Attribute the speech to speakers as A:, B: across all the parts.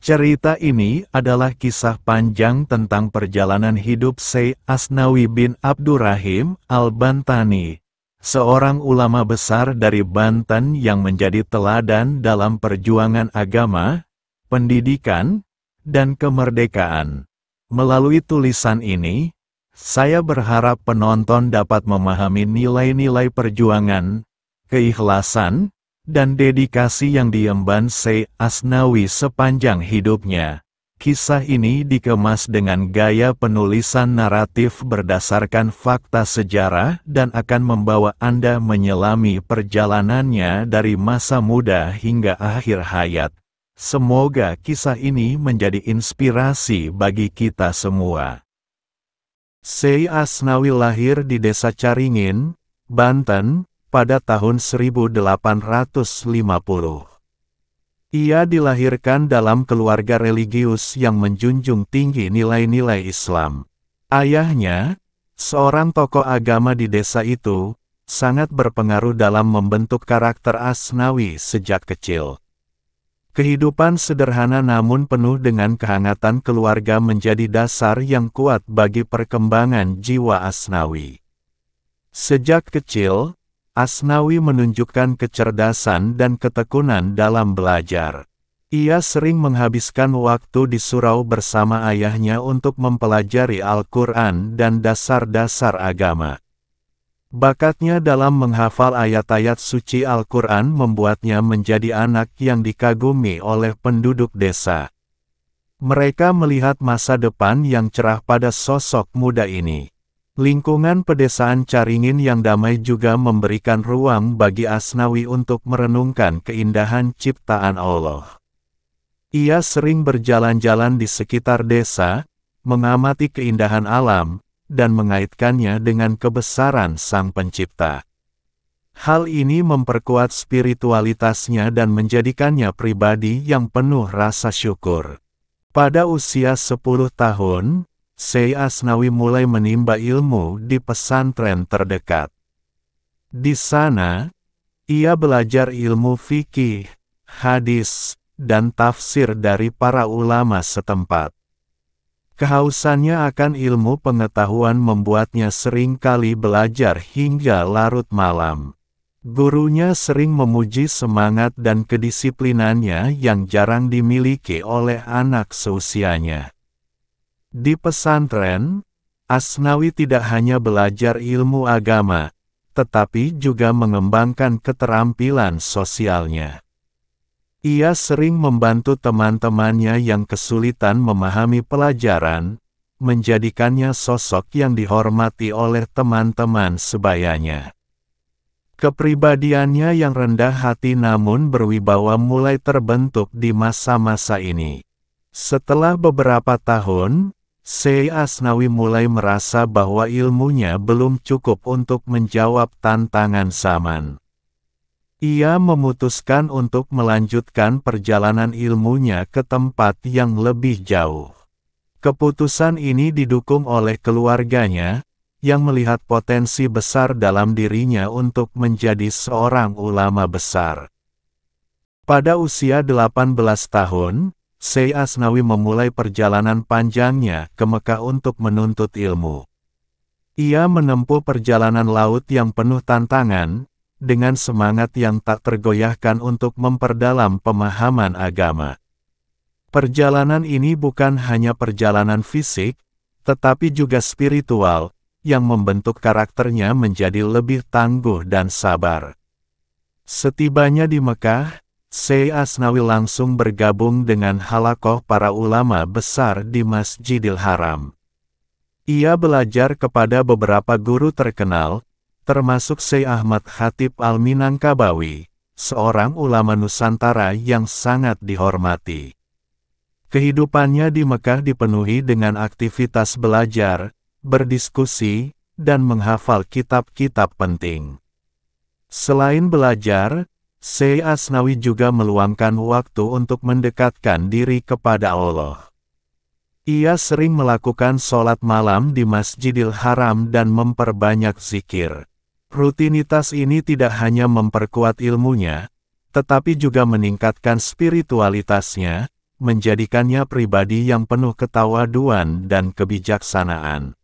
A: Cerita ini adalah kisah panjang tentang perjalanan hidup Syekh Asnawi bin Abdurrahim Al-Bantani, seorang ulama besar dari Banten yang menjadi teladan dalam perjuangan agama, pendidikan, dan kemerdekaan. Melalui tulisan ini, saya berharap penonton dapat memahami nilai-nilai perjuangan, keikhlasan, dan dedikasi yang diemban Syekh Asnawi sepanjang hidupnya. Kisah ini dikemas dengan gaya penulisan naratif berdasarkan fakta sejarah dan akan membawa Anda menyelami perjalanannya dari masa muda hingga akhir hayat. Semoga kisah ini menjadi inspirasi bagi kita semua. Syekh Asnawi lahir di Desa Caringin, Banten, pada tahun 1850. Ia dilahirkan dalam keluarga religius yang menjunjung tinggi nilai-nilai Islam. Ayahnya, seorang tokoh agama di desa itu, sangat berpengaruh dalam membentuk karakter Asnawi sejak kecil. Kehidupan sederhana namun penuh dengan kehangatan keluarga menjadi dasar yang kuat bagi perkembangan jiwa Asnawi. Sejak kecil, Asnawi menunjukkan kecerdasan dan ketekunan dalam belajar. Ia sering menghabiskan waktu di surau bersama ayahnya untuk mempelajari Al-Quran dan dasar-dasar agama. Bakatnya dalam menghafal ayat-ayat suci Al-Quran membuatnya menjadi anak yang dikagumi oleh penduduk desa. Mereka melihat masa depan yang cerah pada sosok muda ini. Lingkungan pedesaan Caringin yang damai juga memberikan ruang bagi Asnawi untuk merenungkan keindahan ciptaan Allah. Ia sering berjalan-jalan di sekitar desa, mengamati keindahan alam, dan mengaitkannya dengan kebesaran Sang Pencipta. Hal ini memperkuat spiritualitasnya dan menjadikannya pribadi yang penuh rasa syukur. Pada usia 10 tahun, Syekh Asnawi mulai menimba ilmu di pesantren terdekat. Di sana, ia belajar ilmu fikih, hadis, dan tafsir dari para ulama setempat. Kehausannya akan ilmu pengetahuan membuatnya sering kali belajar hingga larut malam. Gurunya sering memuji semangat dan kedisiplinannya yang jarang dimiliki oleh anak seusianya. Di pesantren, Asnawi tidak hanya belajar ilmu agama, tetapi juga mengembangkan keterampilan sosialnya. Ia sering membantu teman-temannya yang kesulitan memahami pelajaran, menjadikannya sosok yang dihormati oleh teman-teman sebayanya. Kepribadiannya yang rendah hati namun berwibawa mulai terbentuk di masa-masa ini. Setelah beberapa tahun, Syekh Asnawi mulai merasa bahwa ilmunya belum cukup untuk menjawab tantangan zaman. Ia memutuskan untuk melanjutkan perjalanan ilmunya ke tempat yang lebih jauh. Keputusan ini didukung oleh keluarganya, yang melihat potensi besar dalam dirinya untuk menjadi seorang ulama besar. Pada usia 18 tahun, Syekh Asnawi memulai perjalanan panjangnya ke Mekah untuk menuntut ilmu. Ia menempuh perjalanan laut yang penuh tantangan, dengan semangat yang tak tergoyahkan untuk memperdalam pemahaman agama. Perjalanan ini bukan hanya perjalanan fisik, tetapi juga spiritual, yang membentuk karakternya menjadi lebih tangguh dan sabar. Setibanya di Mekah, Syekh Asnawi langsung bergabung dengan halaqah para ulama besar di Masjidil Haram. Ia belajar kepada beberapa guru terkenal, termasuk Syekh Ahmad Khatib Al-Minangkabawi, seorang ulama Nusantara yang sangat dihormati. Kehidupannya di Mekah dipenuhi dengan aktivitas belajar, berdiskusi, dan menghafal kitab-kitab penting. Selain belajar, Syekh Asnawi juga meluangkan waktu untuk mendekatkan diri kepada Allah. Ia sering melakukan sholat malam di Masjidil Haram dan memperbanyak zikir. Rutinitas ini tidak hanya memperkuat ilmunya, tetapi juga meningkatkan spiritualitasnya, menjadikannya pribadi yang penuh ketawaduan dan kebijaksanaan.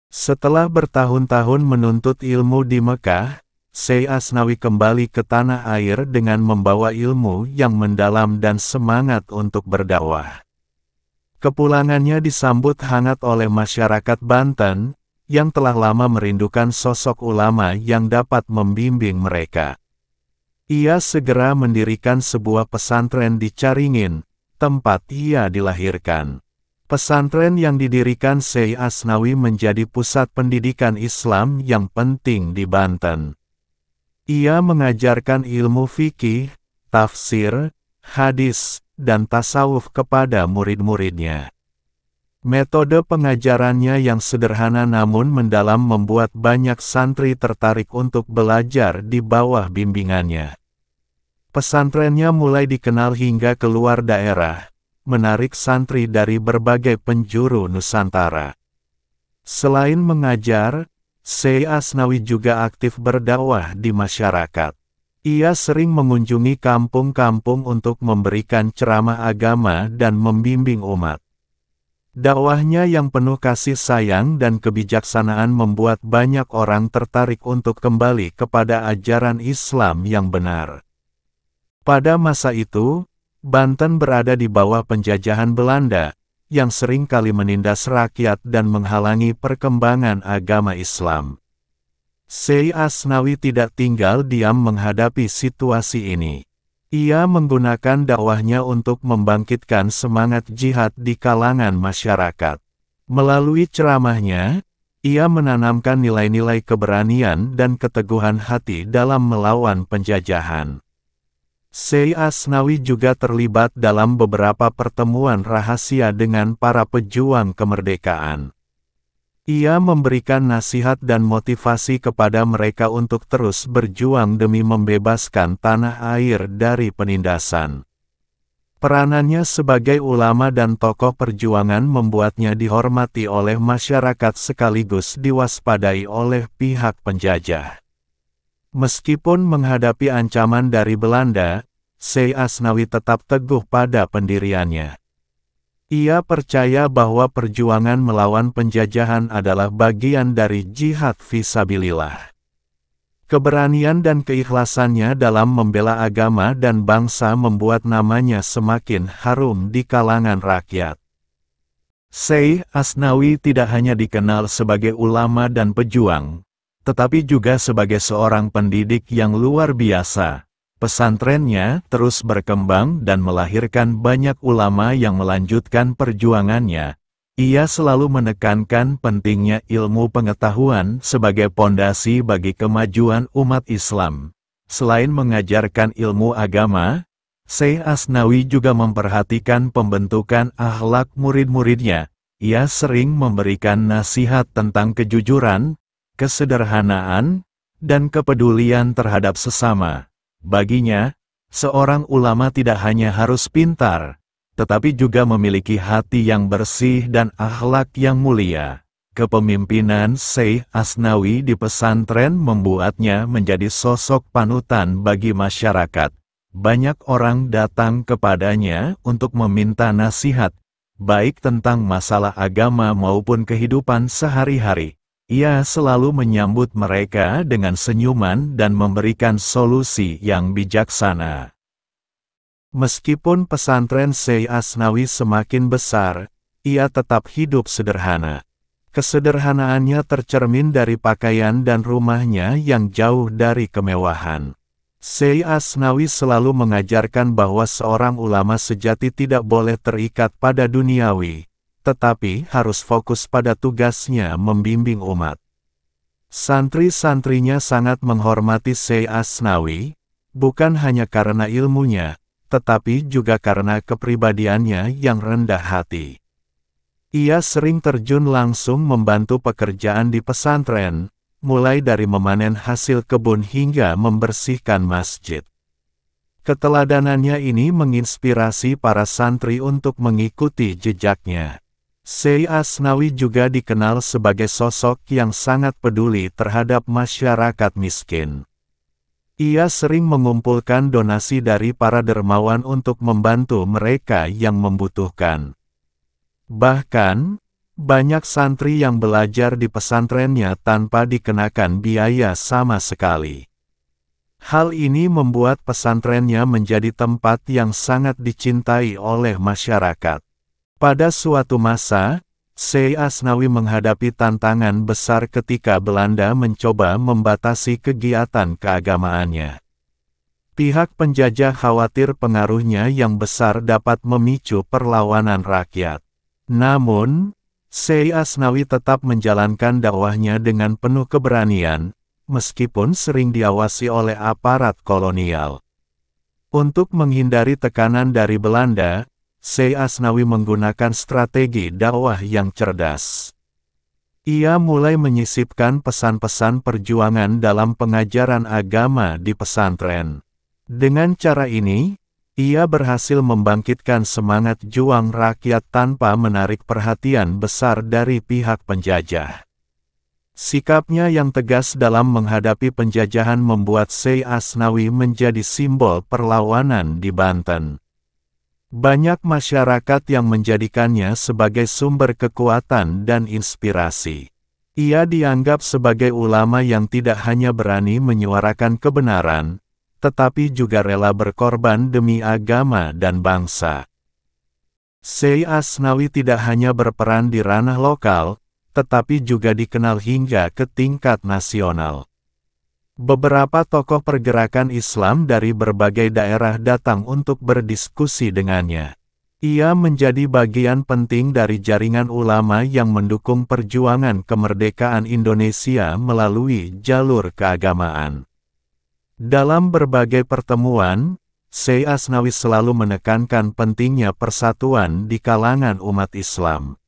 A: Setelah bertahun-tahun menuntut ilmu di Mekah, Syekh Asnawi kembali ke tanah air dengan membawa ilmu yang mendalam dan semangat untuk berdakwah. Kepulangannya disambut hangat oleh masyarakat Banten, yang telah lama merindukan sosok ulama yang dapat membimbing mereka. Ia segera mendirikan sebuah pesantren di Caringin, tempat ia dilahirkan. Pesantren yang didirikan Syekh Asnawi menjadi pusat pendidikan Islam yang penting di Banten. Ia mengajarkan ilmu fikih, tafsir, hadis, dan tasawuf kepada murid-muridnya. Metode pengajarannya yang sederhana namun mendalam membuat banyak santri tertarik untuk belajar di bawah bimbingannya. Pesantrennya mulai dikenal hingga keluar daerah, menarik santri dari berbagai penjuru Nusantara. Selain mengajar, Syekh Asnawi juga aktif berdakwah di masyarakat. Ia sering mengunjungi kampung-kampung untuk memberikan ceramah agama dan membimbing umat. Dakwahnya yang penuh kasih sayang dan kebijaksanaan membuat banyak orang tertarik untuk kembali kepada ajaran Islam yang benar. Pada masa itu, Banten berada di bawah penjajahan Belanda, yang sering kali menindas rakyat dan menghalangi perkembangan agama Islam. Syekh Asnawi tidak tinggal diam menghadapi situasi ini. Ia menggunakan dakwahnya untuk membangkitkan semangat jihad di kalangan masyarakat. Melalui ceramahnya, ia menanamkan nilai-nilai keberanian dan keteguhan hati dalam melawan penjajahan. Syekh Asnawi juga terlibat dalam beberapa pertemuan rahasia dengan para pejuang kemerdekaan. Ia memberikan nasihat dan motivasi kepada mereka untuk terus berjuang demi membebaskan tanah air dari penindasan. Peranannya sebagai ulama dan tokoh perjuangan membuatnya dihormati oleh masyarakat sekaligus diwaspadai oleh pihak penjajah. Meskipun menghadapi ancaman dari Belanda, Syekh Asnawi tetap teguh pada pendiriannya. Ia percaya bahwa perjuangan melawan penjajahan adalah bagian dari jihad fisabilillah. Keberanian dan keikhlasannya dalam membela agama dan bangsa membuat namanya semakin harum di kalangan rakyat. Syekh Asnawi tidak hanya dikenal sebagai ulama dan pejuang, tetapi juga sebagai seorang pendidik yang luar biasa. Pesantrennya terus berkembang dan melahirkan banyak ulama yang melanjutkan perjuangannya. Ia selalu menekankan pentingnya ilmu pengetahuan sebagai pondasi bagi kemajuan umat Islam. Selain mengajarkan ilmu agama, Syekh Asnawi juga memperhatikan pembentukan akhlak murid-muridnya. Ia sering memberikan nasihat tentang kejujuran, kesederhanaan, dan kepedulian terhadap sesama. Baginya, seorang ulama tidak hanya harus pintar, tetapi juga memiliki hati yang bersih dan akhlak yang mulia. Kepemimpinan Syekh Asnawi di pesantren membuatnya menjadi sosok panutan bagi masyarakat. Banyak orang datang kepadanya untuk meminta nasihat, baik tentang masalah agama maupun kehidupan sehari-hari. Ia selalu menyambut mereka dengan senyuman dan memberikan solusi yang bijaksana. Meskipun pesantren Syekh Asnawi semakin besar, ia tetap hidup sederhana. Kesederhanaannya tercermin dari pakaian dan rumahnya yang jauh dari kemewahan. Syekh Asnawi selalu mengajarkan bahwa seorang ulama sejati tidak boleh terikat pada duniawi, tetapi harus fokus pada tugasnya membimbing umat. Santri-santrinya sangat menghormati Syekh Asnawi, bukan hanya karena ilmunya, tetapi juga karena kepribadiannya yang rendah hati. Ia sering terjun langsung membantu pekerjaan di pesantren, mulai dari memanen hasil kebun hingga membersihkan masjid. Keteladanannya ini menginspirasi para santri untuk mengikuti jejaknya. Syekh Asnawi juga dikenal sebagai sosok yang sangat peduli terhadap masyarakat miskin. Ia sering mengumpulkan donasi dari para dermawan untuk membantu mereka yang membutuhkan. Bahkan, banyak santri yang belajar di pesantrennya tanpa dikenakan biaya sama sekali. Hal ini membuat pesantrennya menjadi tempat yang sangat dicintai oleh masyarakat. Pada suatu masa, Syekh Asnawi menghadapi tantangan besar ketika Belanda mencoba membatasi kegiatan keagamaannya. Pihak penjajah khawatir pengaruhnya yang besar dapat memicu perlawanan rakyat. Namun, Syekh Asnawi tetap menjalankan dakwahnya dengan penuh keberanian, meskipun sering diawasi oleh aparat kolonial. Untuk menghindari tekanan dari Belanda, Syekh Asnawi menggunakan strategi dakwah yang cerdas. Ia mulai menyisipkan pesan-pesan perjuangan dalam pengajaran agama di pesantren. Dengan cara ini, ia berhasil membangkitkan semangat juang rakyat tanpa menarik perhatian besar dari pihak penjajah. Sikapnya yang tegas dalam menghadapi penjajahan membuat Syekh Asnawi menjadi simbol perlawanan di Banten. Banyak masyarakat yang menjadikannya sebagai sumber kekuatan dan inspirasi. Ia dianggap sebagai ulama yang tidak hanya berani menyuarakan kebenaran, tetapi juga rela berkorban demi agama dan bangsa. Syekh Asnawi tidak hanya berperan di ranah lokal, tetapi juga dikenal hingga ke tingkat nasional. Beberapa tokoh pergerakan Islam dari berbagai daerah datang untuk berdiskusi dengannya. Ia menjadi bagian penting dari jaringan ulama yang mendukung perjuangan kemerdekaan Indonesia melalui jalur keagamaan. Dalam berbagai pertemuan, Syekh Asnawi selalu menekankan pentingnya persatuan di kalangan umat Islam.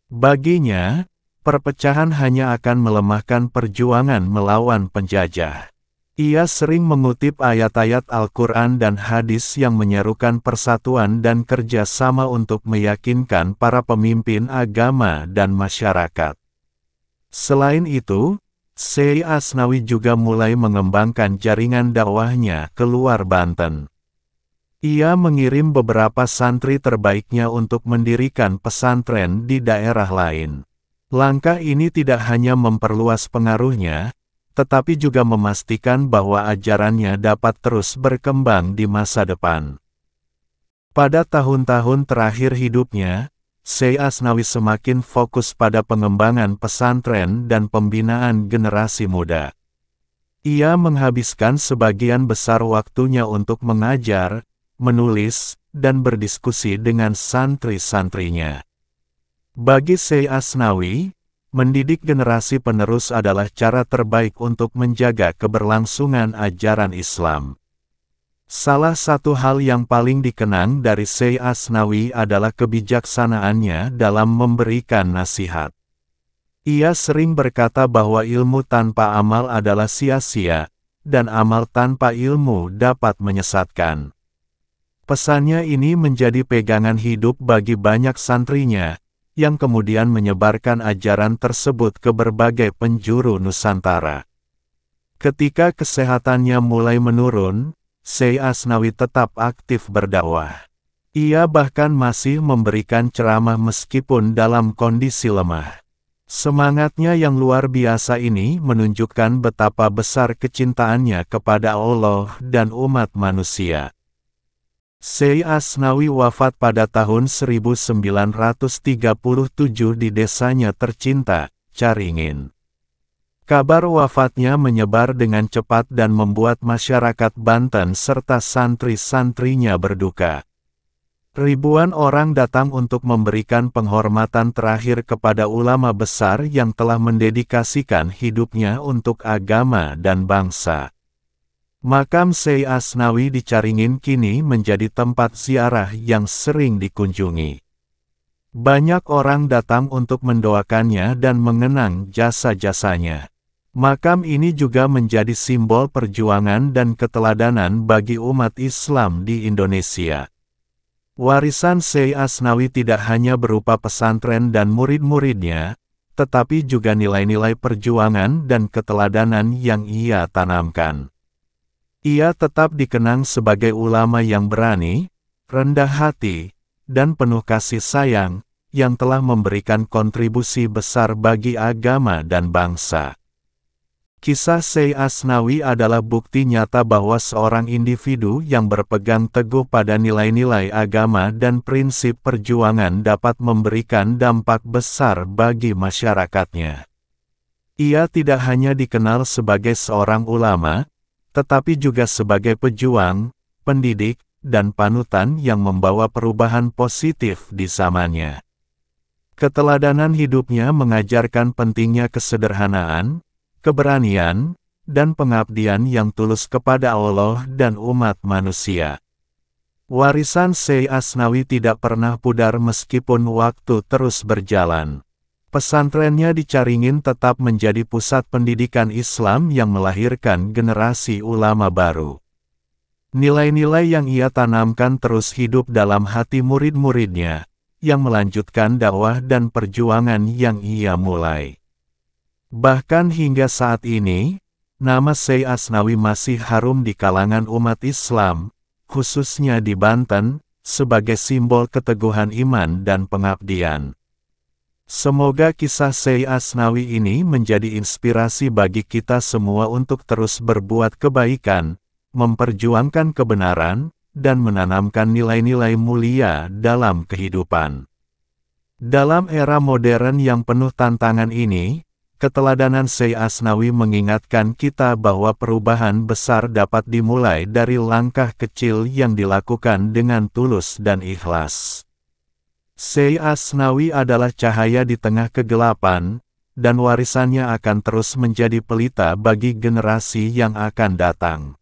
A: Baginya, perpecahan hanya akan melemahkan perjuangan melawan penjajah. Ia sering mengutip ayat-ayat Al-Quran dan hadis yang menyerukan persatuan dan kerjasama untuk meyakinkan para pemimpin agama dan masyarakat. Selain itu, Syekh Asnawi juga mulai mengembangkan jaringan dakwahnya keluar Banten. Ia mengirim beberapa santri terbaiknya untuk mendirikan pesantren di daerah lain. Langkah ini tidak hanya memperluas pengaruhnya, tetapi juga memastikan bahwa ajarannya dapat terus berkembang di masa depan. Pada tahun-tahun terakhir hidupnya, Syekh Asnawi semakin fokus pada pengembangan pesantren dan pembinaan generasi muda. Ia menghabiskan sebagian besar waktunya untuk mengajar, menulis, dan berdiskusi dengan santri-santrinya. Bagi Syekh Asnawi, mendidik generasi penerus adalah cara terbaik untuk menjaga keberlangsungan ajaran Islam. Salah satu hal yang paling dikenang dari Syekh Asnawi adalah kebijaksanaannya dalam memberikan nasihat. Ia sering berkata bahwa ilmu tanpa amal adalah sia-sia, dan amal tanpa ilmu dapat menyesatkan. Pesannya ini menjadi pegangan hidup bagi banyak santrinya, yang kemudian menyebarkan ajaran tersebut ke berbagai penjuru Nusantara. Ketika kesehatannya mulai menurun, Syekh Asnawi tetap aktif berdakwah. Ia bahkan masih memberikan ceramah meskipun dalam kondisi lemah. Semangatnya yang luar biasa ini menunjukkan betapa besar kecintaannya kepada Allah dan umat manusia. Syekh Asnawi wafat pada tahun 1937 di desanya tercinta, Caringin. Kabar wafatnya menyebar dengan cepat dan membuat masyarakat Banten serta santri-santrinya berduka. Ribuan orang datang untuk memberikan penghormatan terakhir kepada ulama besar yang telah mendedikasikan hidupnya untuk agama dan bangsa. Makam Syekh Asnawi di Caringin kini menjadi tempat ziarah yang sering dikunjungi. Banyak orang datang untuk mendoakannya dan mengenang jasa-jasanya. Makam ini juga menjadi simbol perjuangan dan keteladanan bagi umat Islam di Indonesia. Warisan Syekh Asnawi tidak hanya berupa pesantren dan murid-muridnya, tetapi juga nilai-nilai perjuangan dan keteladanan yang ia tanamkan. Ia tetap dikenang sebagai ulama yang berani, rendah hati, dan penuh kasih sayang, yang telah memberikan kontribusi besar bagi agama dan bangsa. Kisah Syekh Asnawi adalah bukti nyata bahwa seorang individu yang berpegang teguh pada nilai-nilai agama dan prinsip perjuangan dapat memberikan dampak besar bagi masyarakatnya. Ia tidak hanya dikenal sebagai seorang ulama, tetapi juga sebagai pejuang, pendidik, dan panutan yang membawa perubahan positif di zamannya. Keteladanan hidupnya mengajarkan pentingnya kesederhanaan, keberanian, dan pengabdian yang tulus kepada Allah dan umat manusia. Warisan Syekh Asnawi tidak pernah pudar meskipun waktu terus berjalan. Pesantrennya di Caringin tetap menjadi pusat pendidikan Islam yang melahirkan generasi ulama baru. Nilai-nilai yang ia tanamkan terus hidup dalam hati murid-muridnya, yang melanjutkan dakwah dan perjuangan yang ia mulai. Bahkan hingga saat ini, nama Syekh Asnawi masih harum di kalangan umat Islam, khususnya di Banten, sebagai simbol keteguhan iman dan pengabdian. Semoga kisah Syekh Asnawi ini menjadi inspirasi bagi kita semua untuk terus berbuat kebaikan, memperjuangkan kebenaran, dan menanamkan nilai-nilai mulia dalam kehidupan. Dalam era modern yang penuh tantangan ini, keteladanan Syekh Asnawi mengingatkan kita bahwa perubahan besar dapat dimulai dari langkah kecil yang dilakukan dengan tulus dan ikhlas. Syekh Asnawi adalah cahaya di tengah kegelapan, dan warisannya akan terus menjadi pelita bagi generasi yang akan datang.